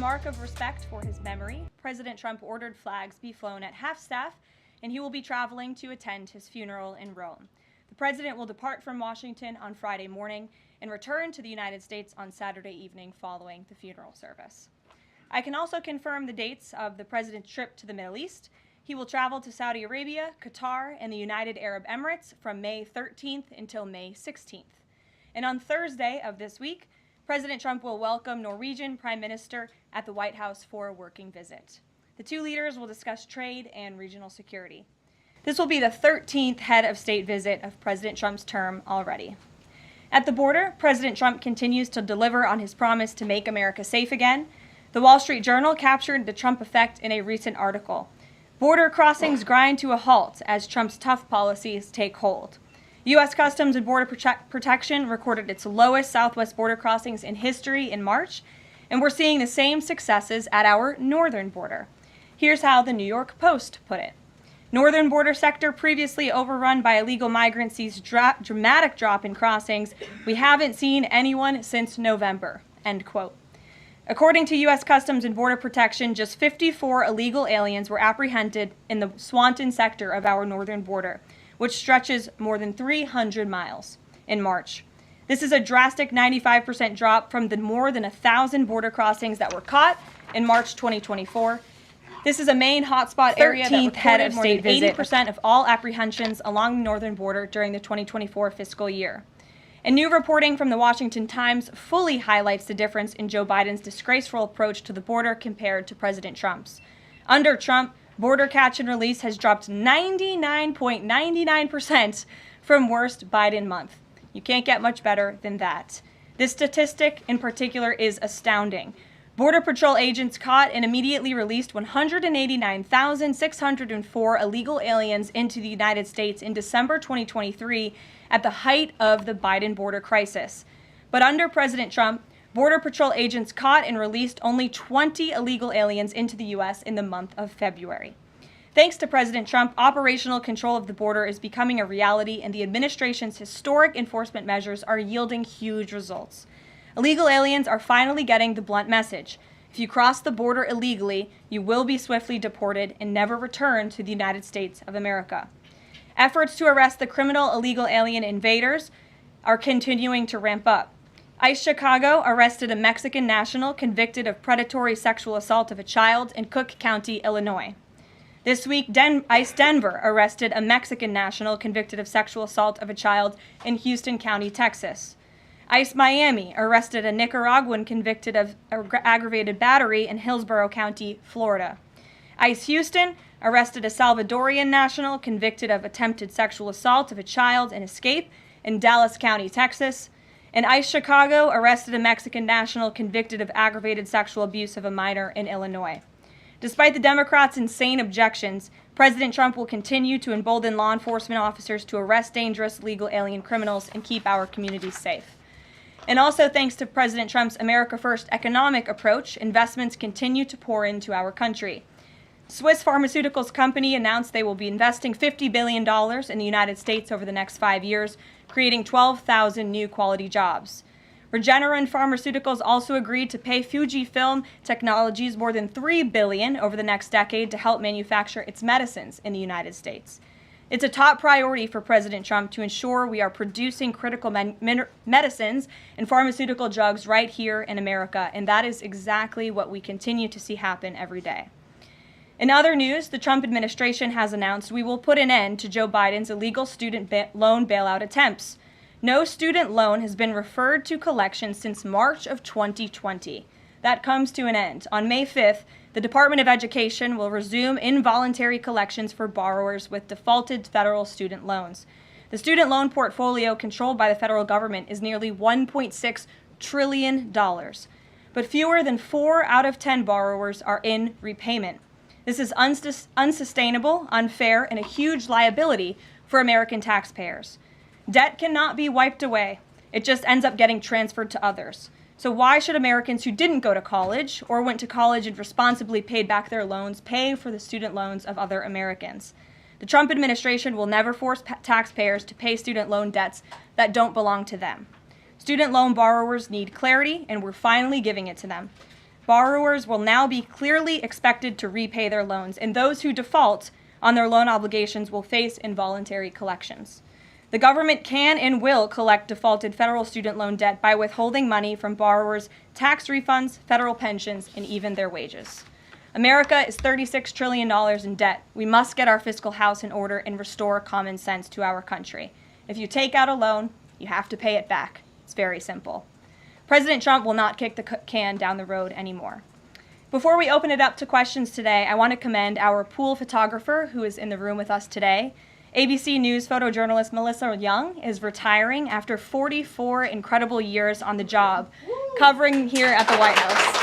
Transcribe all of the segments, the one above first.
mark of respect for his memory, President Trump ordered flags be flown at half-staff, and he will be traveling to attend his funeral in Rome. The president will depart from Washington on Friday morning and return to the United States on Saturday evening following the funeral service. I can also confirm the dates of the president's trip to the Middle East. He will travel to Saudi Arabia, Qatar, and the United Arab Emirates from May 13th until May 16th. And on Thursday of this week, President Trump will welcome Norwegian Prime Minister at the White House for a working visit. The two leaders will discuss trade and regional security. This will be the 13th head of state visit of President Trump's term already. At the border, President Trump continues to deliver on his promise to make America safe again. The Wall Street Journal captured the Trump effect in a recent article. Border crossings grind to a halt as Trump's tough policies take hold. U.S. Customs and Border Protection recorded its lowest southwest border crossings in history in March, and we're seeing the same successes at our northern border. Here's how the New York Post put it. Northern border sector previously overrun by illegal migrants sees dramatic drop in crossings. We haven't seen anyone since November, end quote. According to U.S. Customs and Border Protection, just 54 illegal aliens were apprehended in the Swanton sector of our northern border, which stretches more than 300 miles in March. This is a drastic 95% drop from the more than 1,000 border crossings that were caught in March 2024. This is a main hotspot area that recorded more than 80% of all apprehensions along the northern border during the 2024 fiscal year. And new reporting from the Washington Times fully highlights the difference in Joe Biden's disgraceful approach to the border compared to President Trump's. Under Trump, border catch and release has dropped 99.99% from worst Biden month. You can't get much better than that. This statistic in particular is astounding. Border Patrol agents caught and immediately released 189,604 illegal aliens into the United States in December 2023 at the height of the Biden border crisis. But under President Trump, Border Patrol agents caught and released only 20 illegal aliens into the U.S. in the month of February. Thanks to President Trump, operational control of the border is becoming a reality, and the administration's historic enforcement measures are yielding huge results. Illegal aliens are finally getting the blunt message. If you cross the border illegally, you will be swiftly deported and never return to the United States of America. Efforts to arrest the criminal illegal alien invaders are continuing to ramp up. ICE Chicago arrested a Mexican national convicted of predatory sexual assault of a child in Cook County, Illinois. This week, ICE Denver arrested a Mexican national convicted of sexual assault of a child in Houston County, Texas. ICE Miami arrested a Nicaraguan convicted of aggravated battery in Hillsborough County, Florida. ICE Houston arrested a Salvadorian national convicted of attempted sexual assault of a child in Escape in Dallas County, Texas. And ICE Chicago arrested a Mexican national convicted of aggravated sexual abuse of a minor in Illinois. Despite the Democrats' insane objections, President Trump will continue to embolden law enforcement officers to arrest dangerous legal alien criminals and keep our communities safe. And also thanks to President Trump's America First economic approach, investments continue to pour into our country. Swiss pharmaceuticals company announced they will be investing $50 billion in the United States over the next 5 years, creating 12,000 new quality jobs. Regeneron Pharmaceuticals also agreed to pay Fujifilm Technologies more than $3 billion over the next decade to help manufacture its medicines in the United States. It's a top priority for President Trump to ensure we are producing critical medicines and pharmaceutical drugs right here in America, and that is exactly what we continue to see happen every day. In other news, the Trump administration has announced we will put an end to Joe Biden's illegal student loan bailout attempts. No student loan has been referred to collections since March of 2020. That comes to an end. On May 5th, the Department of Education will resume involuntary collections for borrowers with defaulted federal student loans. The student loan portfolio controlled by the federal government is nearly $1.6 trillion, but fewer than 4 out of 10 borrowers are in repayment. This is unsustainable, unfair, and a huge liability for American taxpayers. Debt cannot be wiped away. It just ends up getting transferred to others. So why should Americans who didn't go to college or went to college and responsibly paid back their loans pay for the student loans of other Americans? The Trump administration will never force taxpayers to pay student loan debts that don't belong to them. Student loan borrowers need clarity, and we're finally giving it to them. borrowers will now be clearly expected to repay their loans, and those who default on their loan obligations will face involuntary collections. The government can and will collect defaulted federal student loan debt by withholding money from borrowers, tax refunds, federal pensions, and even their wages. America is $36 trillion in debt. We must get our fiscal house in order and restore common sense to our country. If you take out a loan, you have to pay it back. It's very simple. President Trump will not kick the can down the road anymore. Before we open it up to questions today, I want to commend our pool photographer who is in the room with us today. ABC News photojournalist Melissa Young is retiring after 44 incredible years on the job, covering here at the White House.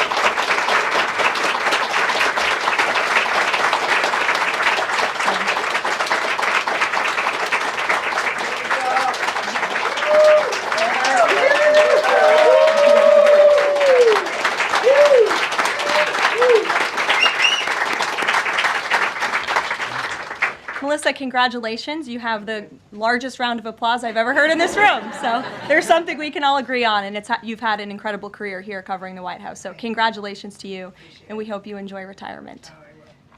Melissa, congratulations. You have the largest round of applause I've ever heard in this room. So there's something we can all agree on, and you've had an incredible career here covering the White House. So congratulations to you, and we hope you enjoy retirement.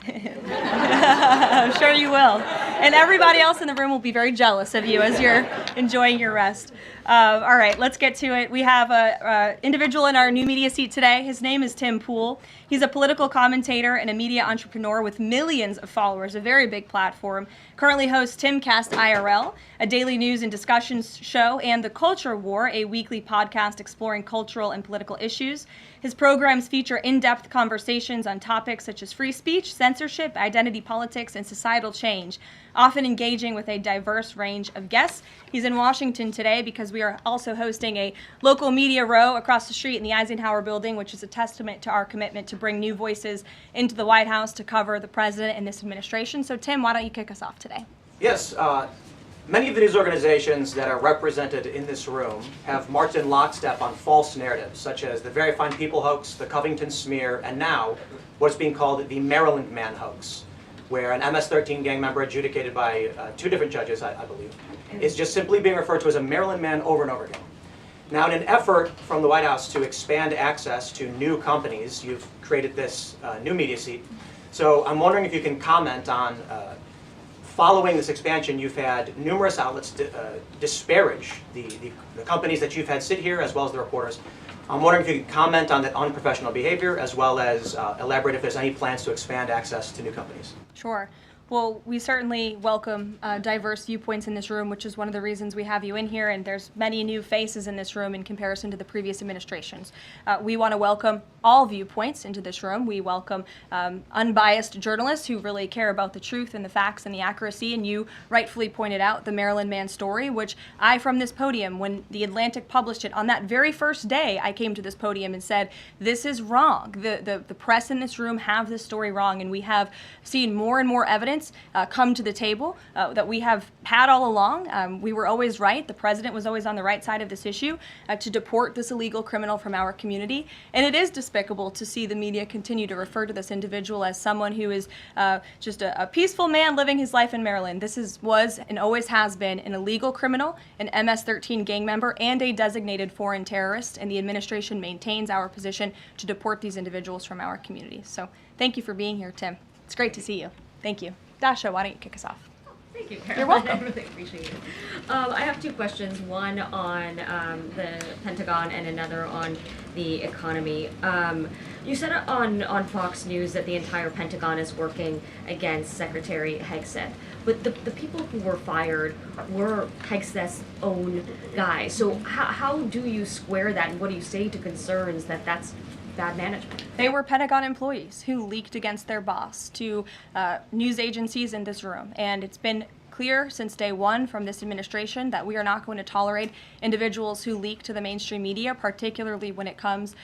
I'm sure you will. And everybody else in the room will be very jealous of you as you're enjoying your rest. All right, let's get to it. We have an individual in our new media seat today. His name is Tim Pool. He's a political commentator and a media entrepreneur with millions of followers, a very big platform. Currently hosts Timcast IRL, a daily news and discussions show, and The Culture War, a weekly podcast exploring cultural and political issues. His programs feature in-depth conversations on topics such as free speech, censorship, identity politics, and societal change, often engaging with a diverse range of guests. He's in Washington today because we are also hosting a local media row across the street in the Eisenhower building, which is a testament to our commitment to bring new voices into the White House to cover the president and this administration. So Tim, why don't you kick us off today? Yes. Many of the news organizations that are represented in this room have marched in lockstep on false narratives, such as the Very Fine People hoax, the Covington smear, and now what's being called the Maryland Man hoax, where an MS-13 gang member adjudicated by two different judges, I believe, is just simply being referred to as a Maryland Man over and over again. Now, in an effort from the White House to expand access to new companies, you've created this new media seat. So I'm wondering if you can comment on following this expansion, you've had numerous outlets disparage the companies that you've had sit here, as well as the reporters. I'm wondering if you could comment on that unprofessional behavior, as well as elaborate if there's any plans to expand access to new companies. Sure. Well, we certainly welcome diverse viewpoints in this room, which is one of the reasons we have you in here, and there's many new faces in this room in comparison to the previous administrations. We want to welcome all viewpoints into this room. We welcome unbiased journalists who really care about the truth and the facts and the accuracy, and you rightfully pointed out the Maryland Man story, which I, from this podium, when The Atlantic published it, on that very first day, I came to this podium and said, this is wrong. The press in this room have this story wrong, and we have seen more and more evidence come to the table that we have had all along. We were always right. The president was always on the right side of this issue to deport this illegal criminal from our community. And it is despicable to see the media continue to refer to this individual as someone who is just a peaceful man living his life in Maryland. This was and always has been an illegal criminal, an MS-13 gang member, and a designated foreign terrorist. And the administration maintains our position to deport these individuals from our community. So thank you for being here, Tim. It's great to see you. Thank you. Dasha, why don't you kick us off? Thank you, Karoline. You're welcome. I really appreciate it. I have two questions, one on the Pentagon and another on the economy. You said on Fox News that the entire Pentagon is working against Secretary Hegseth, but the people who were fired were Hegseth's own guys. So how do you square that, and what do you say to concerns that that's bad management? They were Pentagon employees who leaked against their boss to news agencies in this room. And it's been clear since day one from this administration that we are not going to tolerate individuals who leak to the mainstream media, particularly when it comes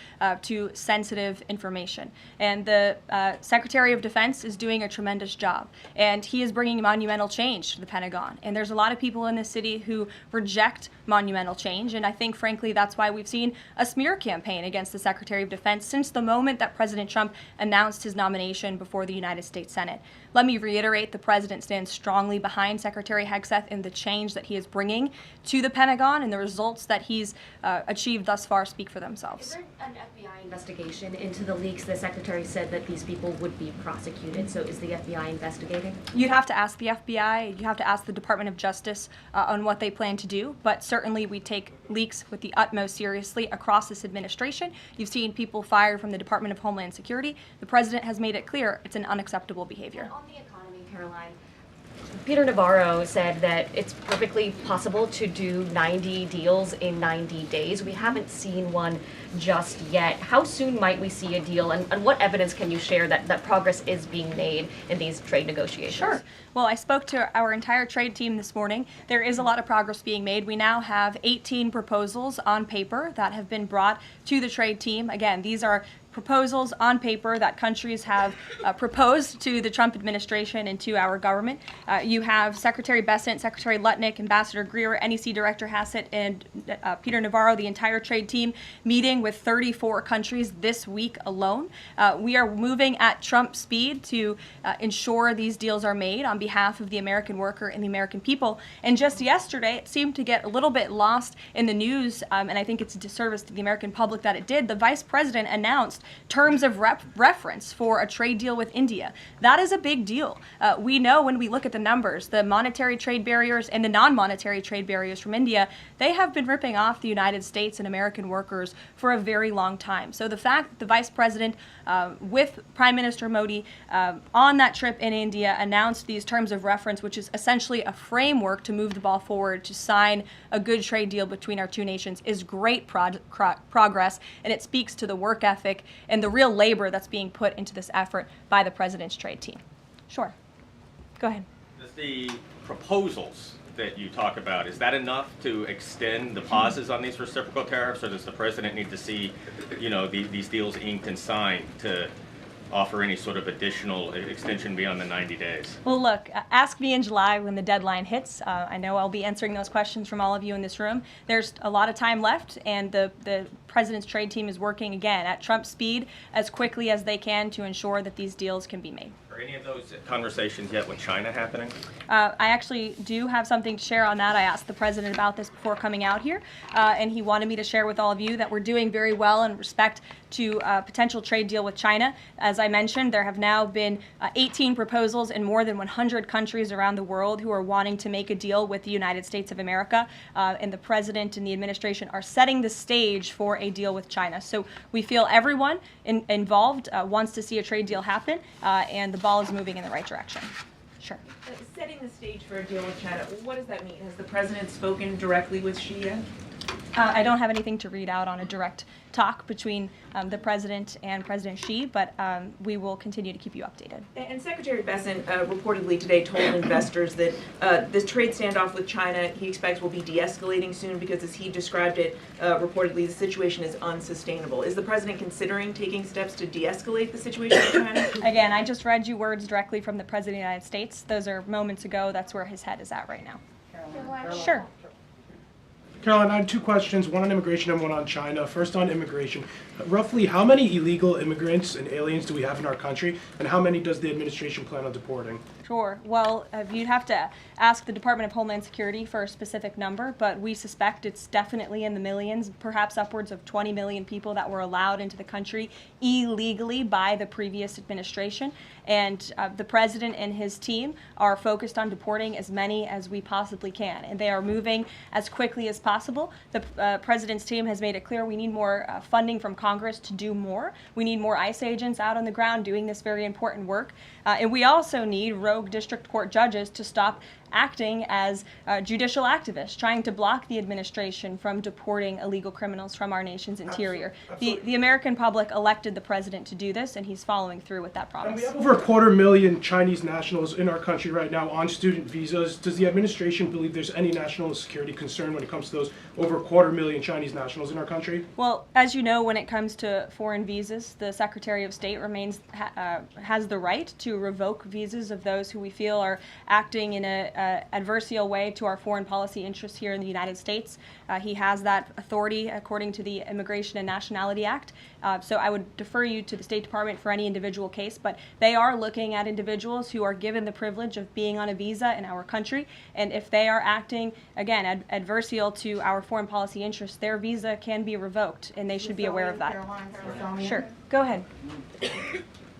to sensitive information. And the Secretary of Defense is doing a tremendous job. And he is bringing monumental change to the Pentagon. And there's a lot of people in this city who reject monumental change. And I think, frankly, that's why we've seen a smear campaign against the Secretary of Defense since the moment that President Trump announced his nomination before the United States Senate. Let me reiterate, the president stands strongly behind Secretary Hegseth and the change that he is bringing to the Pentagon, and the results that he's achieved thus far speak for themselves. Is there an FBI investigation into the leaks? The Secretary said that these people would be prosecuted, so is the FBI investigating? You'd have to ask the FBI, you have to ask the Department of Justice on what they plan to do, but certainly we take leaks with the utmost seriously across this administration. You've seen people fired from the Department of Homeland Security. The president has made it clear it's an unacceptable behavior. On the economy, Karoline, Peter Navarro said that it's perfectly possible to do 90 deals in 90 days. We haven't seen one just yet. How soon might we see a deal, and what evidence can you share that progress is being made in these trade negotiations? Sure. Well, I spoke to our entire trade team this morning. There is a lot of progress being made. We now have 18 proposals on paper that have been brought to the trade team. Again, these are proposals on paper that countries have proposed to the Trump administration and to our government. You have Secretary Bessent, Secretary Lutnick, Ambassador Greer, NEC Director Hassett, and Peter Navarro, the entire trade team, meeting with 34 countries this week alone. We are moving at Trump speed to ensure these deals are made on behalf of the American worker and the American people. And just yesterday, it seemed to get a little bit lost in the news, and I think it's a disservice to the American public that it did. The Vice President announced terms of reference for a trade deal with India. That is a big deal. We know when we look at the numbers, the monetary trade barriers and the non-monetary trade barriers from India, they have been ripping off the United States and American workers for a very long time. So the fact that the Vice President with Prime Minister Modi on that trip in India announced these terms of reference, which is essentially a framework to move the ball forward to sign a good trade deal between our two nations, is great progress, and it speaks to the work ethic and the real labor that's being put into this effort by the president's trade team. Sure. Go ahead. Does the proposals that you talk about, is that enough to extend the pauses on these reciprocal tariffs, or does the president need to see, these deals inked and signed to offer any sort of additional extension beyond the 90 days? Well, look, ask me in July when the deadline hits. I know I'll be answering those questions from all of you in this room. There's a lot of time left, and the president's trade team is working, again, at Trump speed as quickly as they can to ensure that these deals can be made. Are any of those conversations yet with China happening? I actually do have something to share on that. I asked the president about this before coming out here, and he wanted me to share with all of you that we're doing very well in respect to a potential trade deal with China. As I mentioned, there have now been 18 proposals in more than 100 countries around the world who are wanting to make a deal with the United States of America, and the president and the administration are setting the stage for a deal with China. So we feel everyone involved wants to see a trade deal happen, and the ball is moving in the right direction. Sure. Setting the stage for a deal with China, what does that mean? Has the president spoken directly with Xi yet? I don't have anything to read out on a direct talk between the president and President Xi, but we will continue to keep you updated. And Secretary Bessent reportedly today told investors that this trade standoff with China he expects will be de-escalating soon because, as he described it, reportedly the situation is unsustainable. Is the president considering taking steps to de-escalate the situation with China? Again, I just read you words directly from the President of the United States. Those are moments ago. That's where his head is at right now. Karoline. Sure. Caroline, I have two questions, one on immigration and one on China. First on immigration. Roughly how many illegal immigrants and aliens do we have in our country, and how many does the administration plan on deporting? Sure. Well, you'd have to ask the Department of Homeland Security for a specific number, but we suspect it's definitely in the millions, perhaps upwards of 20 million people that were allowed into the country illegally by the previous administration. And the president and his team are focused on deporting as many as we possibly can, and they are moving as quickly as possible. The president's team has made it clear we need more funding from Congress to do more. We need more ICE agents out on the ground doing this very important work. And we also need rogue district court judges to stop acting as judicial activists, trying to block the administration from deporting illegal criminals from our nation's interior. The American public elected the president to do this, and he's following through with that promise. And we have over 250,000 Chinese nationals in our country right now on student visas. Does the administration believe there's any national security concern when it comes to those over 250,000 Chinese nationals in our country? Well, as you know, when it comes to foreign visas, the Secretary of State has the right to revoke visas of those who we feel are acting in a adversarial way to our foreign policy interests here in the United States. He has that authority according to the Immigration and Nationality Act. So I would defer you to the State Department for any individual case, but they are looking at individuals who are given the privilege of being on a visa in our country, and if they are acting, again, adversarial to our foreign policy interests, their visa can be revoked, and they should be aware of that. Sure, go ahead.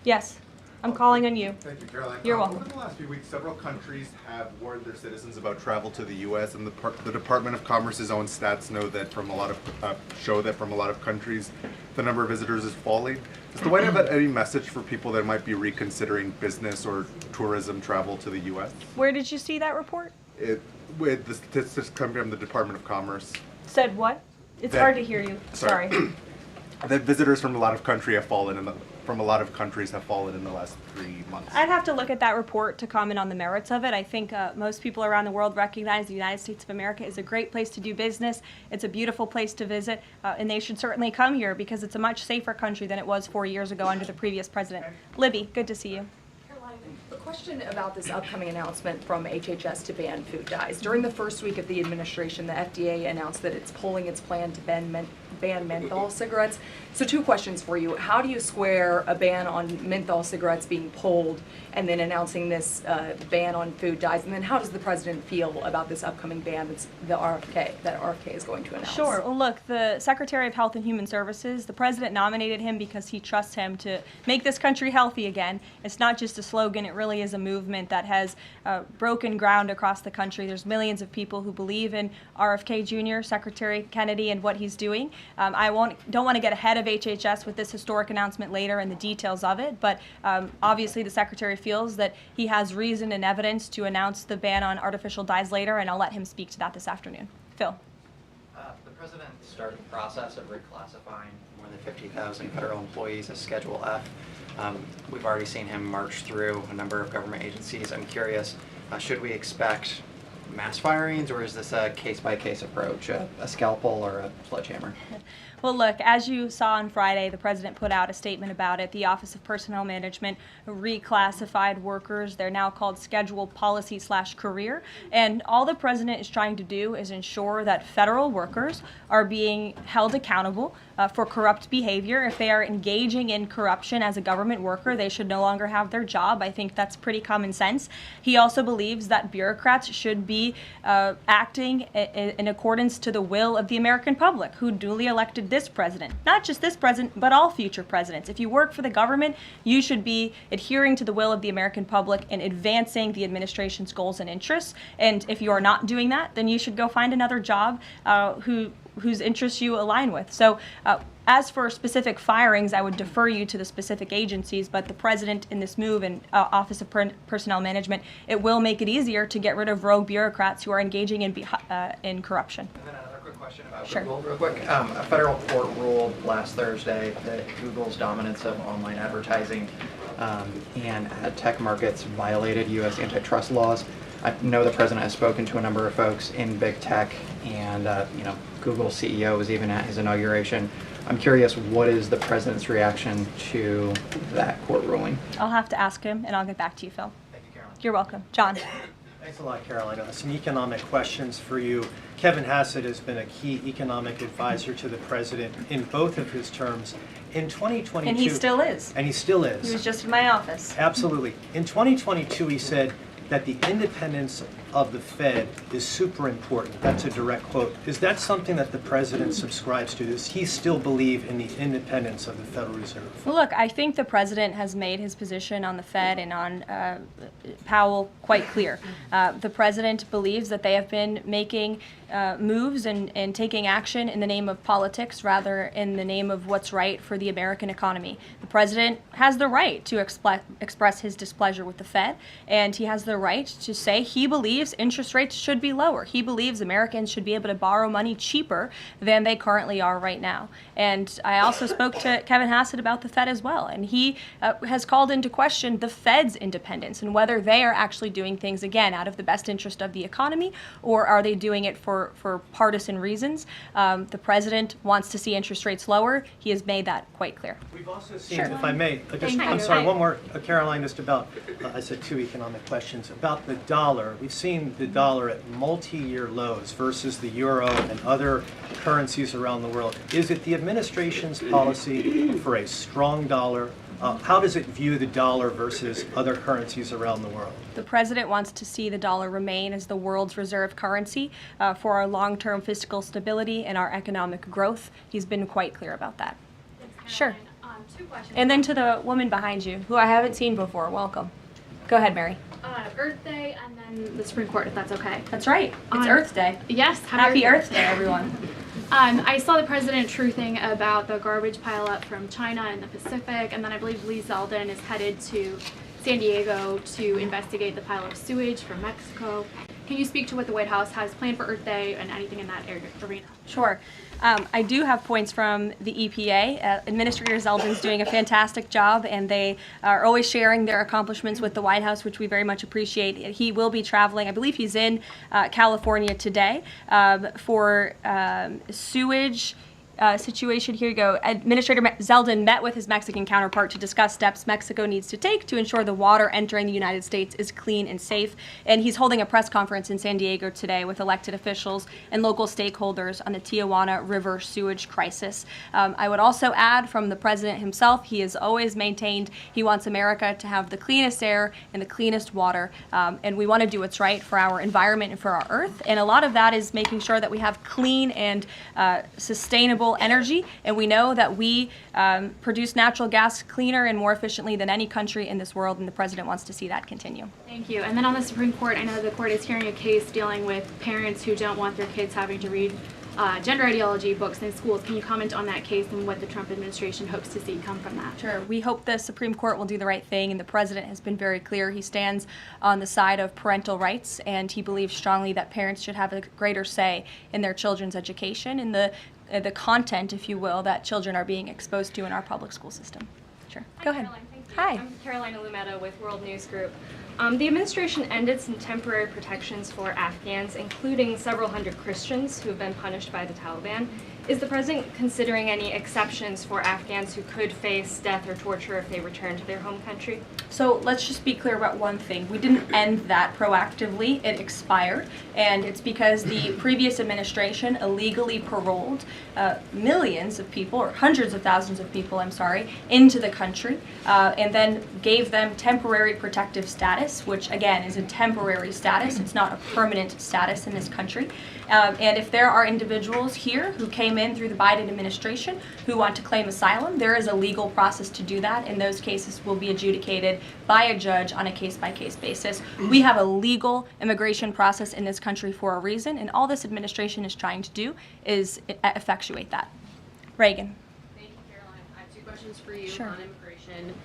Yes, I'm calling on you. Thank you, Caroline. You're welcome. Over the last few weeks, several countries have warned their citizens about travel to the U.S., and the Department of Commerce's own stats know that from a lot of countries, the number of visitors is falling. Does the White House have any message for people that might be reconsidering business or tourism travel to the U.S.? Where did you see that report? With the statistics coming from the Department of Commerce. Said what? It's That- hard to hear you. Sorry. That visitors from a lot of countries have fallen in the last 3 months. I'd have to look at that report to comment on the merits of it. I think most people around the world recognize the United States of America is a great place to do business. It's a beautiful place to visit, and they should certainly come here because it's a much safer country than it was 4 years ago under the previous president. Libby, good to see you. Caroline, a question about this upcoming announcement from HHS to ban food dyes. During the first week of the administration, the FDA announced that it's pulling its plan to ban menthol cigarettes. So 2 questions for you. How do you square a ban on menthol cigarettes being pulled and then announcing this ban on food dyes? And then how does the president feel about this upcoming ban that RFK is going to announce? Sure. Well, look, the Secretary of Health and Human Services, the president nominated him because he trusts him to make this country healthy again. It's not just a slogan. It really is a movement that has broken ground across the country. There's millions of people who believe in RFK Jr., Secretary Kennedy, and what he's doing. I don't want to get ahead of HHS with this historic announcement later and the details of it, but obviously the Secretary feels that he has reason and evidence to announce the ban on artificial dyes later, and I'll let him speak to that this afternoon. Phil. The president started the process of reclassifying more than 50,000 federal employees as Schedule F. We've already seen him march through a number of government agencies. I'm curious, should we expect mass firings, or is this a case-by-case approach, a scalpel or a sledgehammer? Well, look, as you saw on Friday, the president put out a statement about it. The Office of Personnel Management reclassified workers. They're now called scheduled policy/career. And all the president is trying to do is ensure that federal workers are being held accountable for corrupt behavior. If they are engaging in corruption as a government worker, they should no longer have their job. I think that's pretty common sense. He also believes that bureaucrats should be acting in accordance to the will of the American public, who duly elected this president. Not just this president, but all future presidents. If you work for the government, you should be adhering to the will of the American public and advancing the administration's goals and interests. And if you are not doing that, then you should go find another job whose interests you align with. So as for specific firings, I would defer you to the specific agencies, but the president in this move and Office of Personnel Management, it will make it easier to get rid of rogue bureaucrats who are engaging in corruption. And then another quick question about Sure. Google, real quick. A federal court ruled last Thursday that Google's dominance of online advertising and ad tech markets violated U.S. antitrust laws. I know the president has spoken to a number of folks in big tech, and Google's CEO was even at his inauguration. I'm curious, what is the president's reaction to that court ruling? I'll have to ask him, and I'll get back to you, Phil. Thank you, Caroline. You're welcome. John. Thanks a lot, Caroline. Some economic questions for you. Kevin Hassett has been a key economic advisor to the president in both of his terms. In 2022... And he still is. And he still is. He was just in my office. Absolutely. In 2022, he said that the independence of the Fed is super important. That's a direct quote. Is that something that the president subscribes to? Does he still believe in the independence of the Federal Reserve? Well, look, I think the president has made his position on the Fed and on Powell quite clear. The president believes that they have been making moves and taking action in the name of politics rather in the name of what's right for the American economy. The president has the right to express his displeasure with the Fed, and he has the right to say he believes interest rates should be lower. He believes Americans should be able to borrow money cheaper than they currently are right now. And I also spoke to Kevin Hassett about the Fed as well, and he has called into question the Fed's independence and whether they are actually doing things, again, out of the best interest of the economy, or are they doing it for partisan reasons. The president wants to see interest rates lower. He has made that quite clear. We've also seen, Sure. if I may, Thank I'm you. sorry, one more, Caroline, just about I said 2 economic questions. About the dollar, we've seen the dollar at multi-year lows versus the euro and other currencies around the world. Is it the administration's policy for a strong dollar? How does it view the dollar versus other currencies around the world? The president wants to see the dollar remain as the world's reserve currency for our long-term fiscal stability and our economic growth. He's been quite clear about that. Sure. 2 questions. And then to the woman behind you, who I haven't seen before, welcome. Go ahead, Mary. Earth Day and then the Supreme Court, if that's okay. That's right. It's Earth Day. Yes. Happy Earth Day, everyone. I saw the president truthing about the garbage pileup from China in the Pacific, and then I believe Lee Zeldin is headed to San Diego to investigate the pile of sewage from Mexico. Can you speak to what the White House has planned for Earth Day and anything in that arena? Sure. I do have points from the EPA. Administrator Zeldin's doing a fantastic job, and they are always sharing their accomplishments with the White House, which we very much appreciate. He will be traveling. I believe he's in California today for sewage situation. Here you go. Administrator Zeldin met with his Mexican counterpart to discuss steps Mexico needs to take to ensure the water entering the United States is clean and safe. And he's holding a press conference in San Diego today with elected officials and local stakeholders on the Tijuana River sewage crisis. I would also add from the president himself, he has always maintained he wants America to have the cleanest air and the cleanest water. And we want to do what's right for our environment and for our earth. And a lot of that is making sure that we have clean and sustainable energy, and we know that we produce natural gas cleaner and more efficiently than any country in this world, and the president wants to see that continue. Thank you. And then on the Supreme Court, I know the court is hearing a case dealing with parents who don't want their kids having to read gender ideology books in schools. Can you comment on that case and what the Trump administration hopes to see come from that? Sure. We hope the Supreme Court will do the right thing, and the president has been very clear. He stands on the side of parental rights, and he believes strongly that parents should have a greater say in their children's education and the content, if you will, that children are being exposed to in our public school system. Sure. Go ahead. Caroline, thank you. Hi. I'm Karoline Lumetta with World News Group. The administration ended some temporary protections for Afghans, including several hundred Christians who have been punished by the Taliban. Is the president considering any exceptions for Afghans who could face death or torture if they return to their home country? So let's just be clear about one thing. We didn't end that proactively. It expired, and it's because the previous administration illegally paroled millions of people, or hundreds of thousands of people, into the country, and then gave them temporary protective status, which again is a temporary status. It's not a permanent status in this country. And if there are individuals here who came in through the Biden administration who want to claim asylum, there is a legal process to do that, and those cases will be adjudicated by a judge on a case-by-case basis. We have a legal immigration process in this country for a reason, and all this administration is trying to do is effectuate that. Reagan. Thank you, Caroline. I have 2 questions for you Sure. on immigration.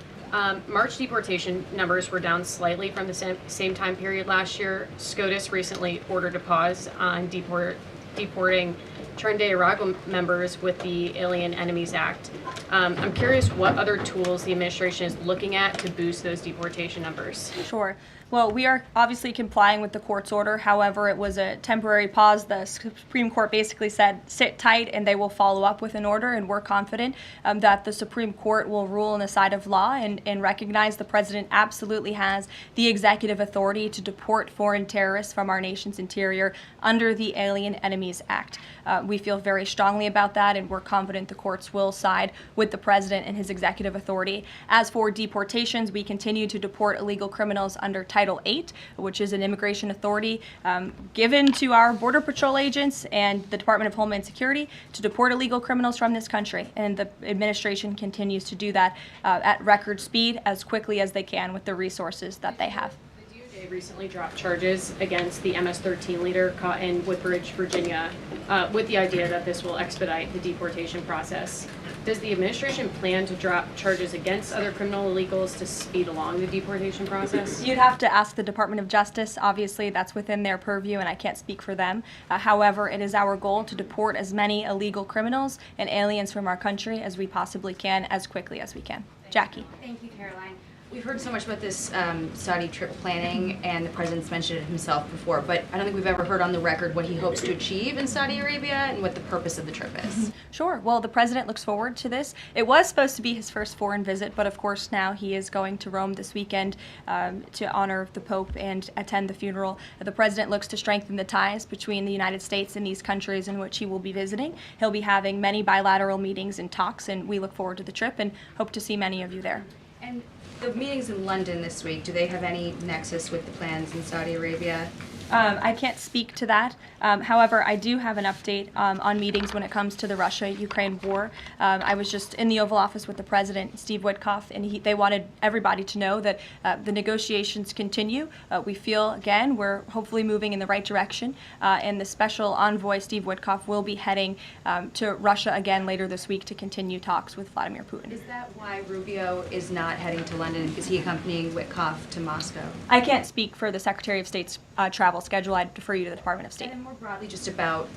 March deportation numbers were down slightly from the same time period last year. SCOTUS recently ordered a pause on deporting Trinidad members with the Alien Enemies Act. I'm curious what other tools the administration is looking at to boost those deportation numbers. Sure. Well, we are obviously complying with the court's order. However, it was a temporary pause. The Supreme Court basically said, sit tight, and they will follow up with an order, and we're confident that the Supreme Court will rule on the side of law and recognize the president absolutely has the executive authority to deport foreign terrorists from our nation's interior under the Alien Enemies Act. We feel very strongly about that, and we're confident the courts will side with the president and his executive authority. As for deportations, we continue to deport illegal criminals under Title VIII, which is an immigration authority given to our Border Patrol agents and the Department of Homeland Security to deport illegal criminals from this country. And the administration continues to do that at record speed as quickly as they can with the resources that they have. The DOJ recently dropped charges against the MS-13 leader caught in Woodbridge, Virginia, with the idea that this will expedite the deportation process. Does the administration plan to drop charges against other criminal illegals to speed along the deportation process? You'd have to ask the Department of Justice. Obviously, that's within their purview, and I can't speak for them. However, it is our goal to deport as many illegal criminals and aliens from our country as we possibly can, as quickly as we can. Jackie. Thank you, Caroline. We've heard so much about this Saudi trip planning, and the president's mentioned it himself before, but I don't think we've ever heard on the record what he hopes to achieve in Saudi Arabia and what the purpose of the trip is. Sure. Well, the president looks forward to this. It was supposed to be his first foreign visit, but of course now he is going to Rome this weekend to honor the Pope and attend the funeral. The president looks to strengthen the ties between the United States and these countries in which he will be visiting. He'll be having many bilateral meetings and talks, and we look forward to the trip and hope to see many of you there. And the meetings in London this week, do they have any nexus with the plans in Saudi Arabia? I can't speak to that. However, I do have an update on meetings when it comes to the Russia-Ukraine war. I was just in the Oval Office with the President, Steve Witkoff, and they wanted everybody to know that the negotiations continue. We feel, again, we're hopefully moving in the right direction, and the special envoy, Steve Witkoff, will be heading to Russia again later this week to continue talks with Vladimir Putin. Is that why Rubio is not heading to London? Is he accompanying Witkoff to Moscow? I can't speak for the Secretary of State's travel schedule. I'd defer you to the Department of State. And then more broadly, just about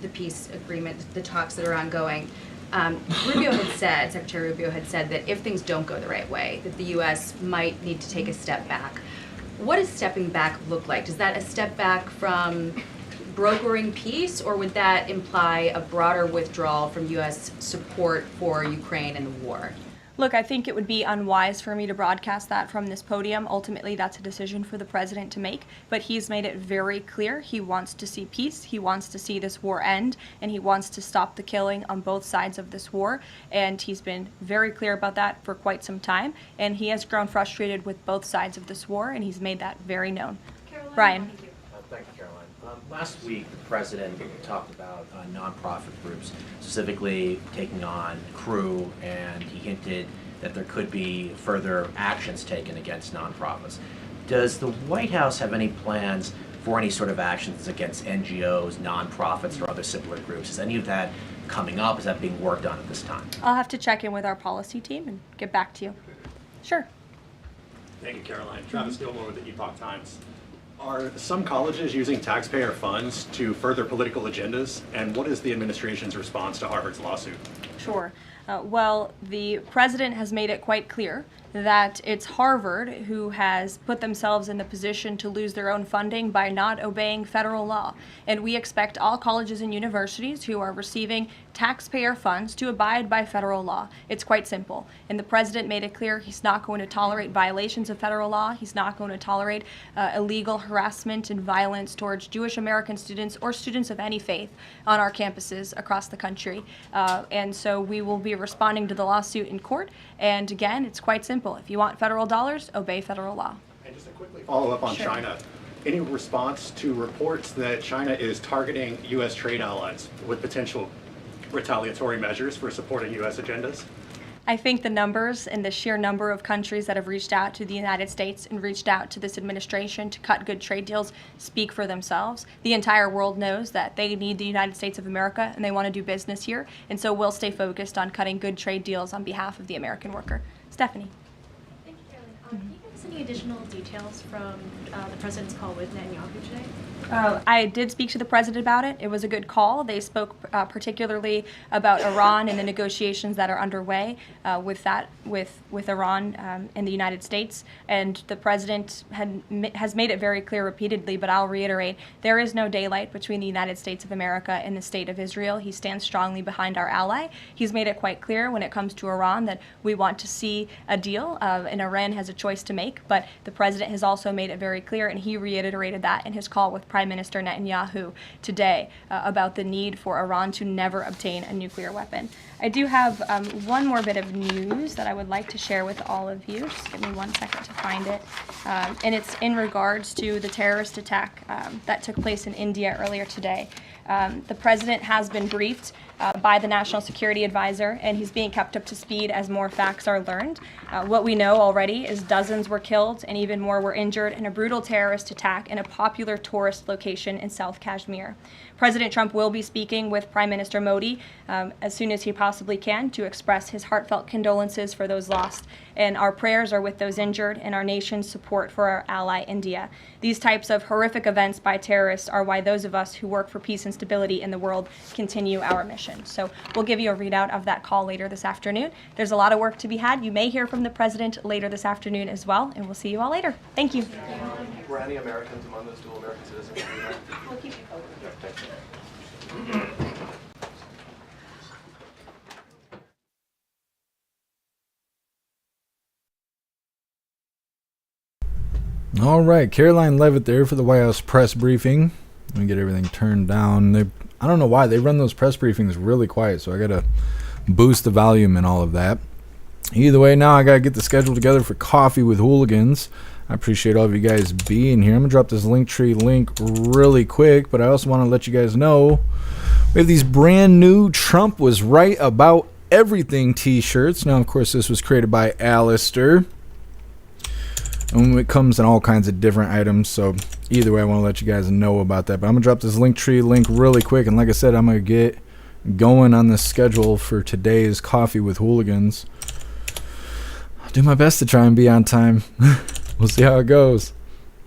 the peace agreement, the talks that are ongoing. Secretary Rubio had said that if things don't go the right way, that the U.S. might need to take a step back. What does stepping back look like? Is that a step back from brokering peace, or would that imply a broader withdrawal from U.S. support for Ukraine and the war? Look, I think it would be unwise for me to broadcast that from this podium. Ultimately, that's a decision for the president to make, but he's made it very clear he wants to see peace, he wants to see this war end, and he wants to stop the killing on both sides of this war, and he's been very clear about that for quite some time, and he has grown frustrated with both sides of this war, and he's made that very known. Karoline, Brian. Thank you, Caroline. Last week, the president talked about nonprofit groups, specifically taking on crew, and he hinted that there could be further actions taken against nonprofits. Does the White House have any plans for any sort of actions against NGOs, nonprofits, or other similar groups? Is any of that coming up? Is that being worked on at this time? I'll have to check in with our policy team and get back to you. Sure. Thank you, Caroline. Travis Gilmore with the Epoch Times. Are some colleges using taxpayer funds to further political agendas? And what is the administration's response to Harvard's lawsuit? Sure. Well, the president has made it quite clear that it's Harvard who has put themselves in the position to lose their own funding by not obeying federal law. And we expect all colleges and universities who are receiving taxpayer funds to abide by federal law. It's quite simple. And the president made it clear he's not going to tolerate violations of federal law. He's not going to tolerate illegal harassment and violence towards Jewish American students or students of any faith on our campuses across the country. And so we will be responding to the lawsuit in court. And again, it's quite simple. If you want federal dollars, obey federal law. And just a quickly follow up on China. Any response to reports that China is targeting U.S. trade allies with potential retaliatory measures for supporting U.S. agendas? I think the numbers and the sheer number of countries that have reached out to the United States and reached out to this administration to cut good trade deals speak for themselves. The entire world knows that they need the United States of America and they want to do business here, and so we'll stay focused on cutting good trade deals on behalf of the American worker. Stephanie. Thank you, Karoline. Can you give us any additional details from the president's call with Netanyahu today? I did speak to the president about it. It was a good call. They spoke particularly about Iran and the negotiations that are underway with Iran and the United States. And the president has made it very clear repeatedly, but I'll reiterate, there is no daylight between the United States of America and the state of Israel. He stands strongly behind our ally. He's made it quite clear when it comes to Iran that we want to see a deal, and Iran has a choice to make. But the president has also made it very clear, and he reiterated that in his call with Prime Minister Netanyahu today about the need for Iran to never obtain a nuclear weapon. I do have one more bit of news that I would like to share with all of you. Just give me 1 second to find it. And it's in regards to the terrorist attack that took place in India earlier today. The president has been briefed by the National Security Advisor, and he's being kept up to speed as more facts are learned. What we know already is dozens were killed and even more were injured in a brutal terrorist attack in a popular tourist location in South Kashmir. President Trump will be speaking with Prime Minister Modi as soon as he possibly can to express his heartfelt condolences for those lost. And our prayers are with those injured and our nation's support for our ally India. These types of horrific events by terrorists are why those of us who work for peace and stability in the world continue our mission. administration. So we'll give you a readout of that call later this afternoon. There's a lot of work to be had. You may hear from the president later this afternoon as well, and we'll see you all later. Thank you. Were any Americans among those dual American citizens? We'll keep you posted. All right, Karoline Leavitt there for the White House press briefing. Let me get everything turned down. I don't know why they run those press briefings really quiet, so I gotta boost the volume and all of that. Either way, now I gotta get the schedule together for Coffee with Hooligans. I appreciate all of you guys being here. I'm gonna drop this Linktree link really quick, but I also want to let you guys know we have these brand new Trump was right about everything t-shirts. Now, of course, this was created by Alistair. And it comes in all kinds of different items, so either way I want to let you guys know about that. But I'm going to drop this Linktree link really quick, and like I said, I'm going to get going on the schedule for today's Coffee with Hooligans. I'll do my best to try and be on time. We'll see how it goes.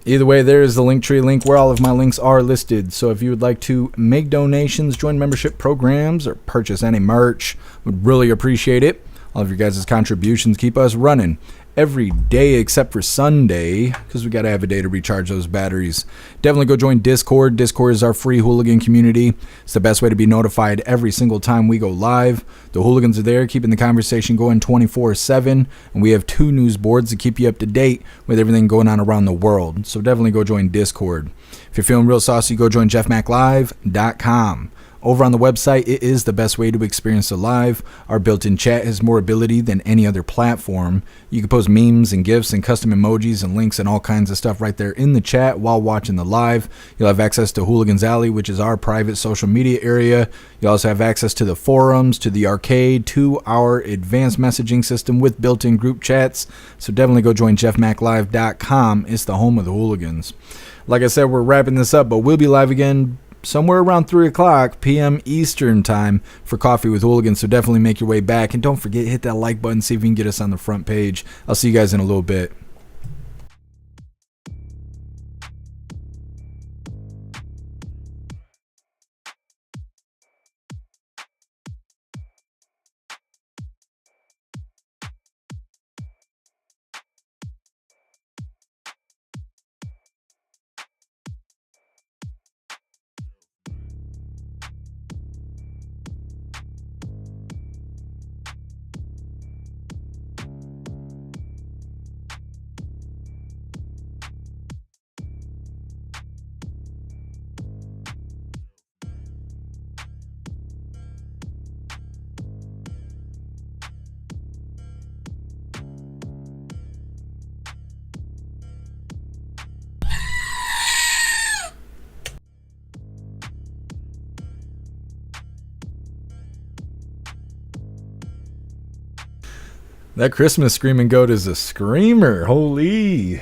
Either way, there is the Linktree link where all of my links are listed. So if you would like to make donations, join membership programs, or purchase any merch, would really appreciate it. All of your guys' contributions keep us running every day except for Sunday, because we got to have a day to recharge those batteries. Definitely go join Discord. Discord is our free hooligan community. It's the best way to be notified every single time we go live. The hooligans are there keeping the conversation going 24/7, and we have 2 news boards to keep you up to date with everything going on around the world. So definitely go join Discord. If you're feeling real saucy, go join jeffmaclive.com. Over on the website, it is the best way to experience the live. Our built-in chat has more ability than any other platform. You can post memes and GIFs and custom emojis and links and all kinds of stuff right there in the chat while watching the live. You'll have access to Hooligans Alley, which is our private social media area. You also have access to the forums, to the arcade, to our advanced messaging system with built-in group chats. So definitely go join jeffmaclive.com. It's the home of the hooligans. Like I said, we're wrapping this up, but we'll be live again somewhere around 3 o'clock p.m. Eastern time for Coffee with Hooligans, so definitely make your way back. And don't forget, hit that like button, see if you can get us on the front page. I'll see you guys in a little bit. That Christmas screaming goat is a screamer. Holy.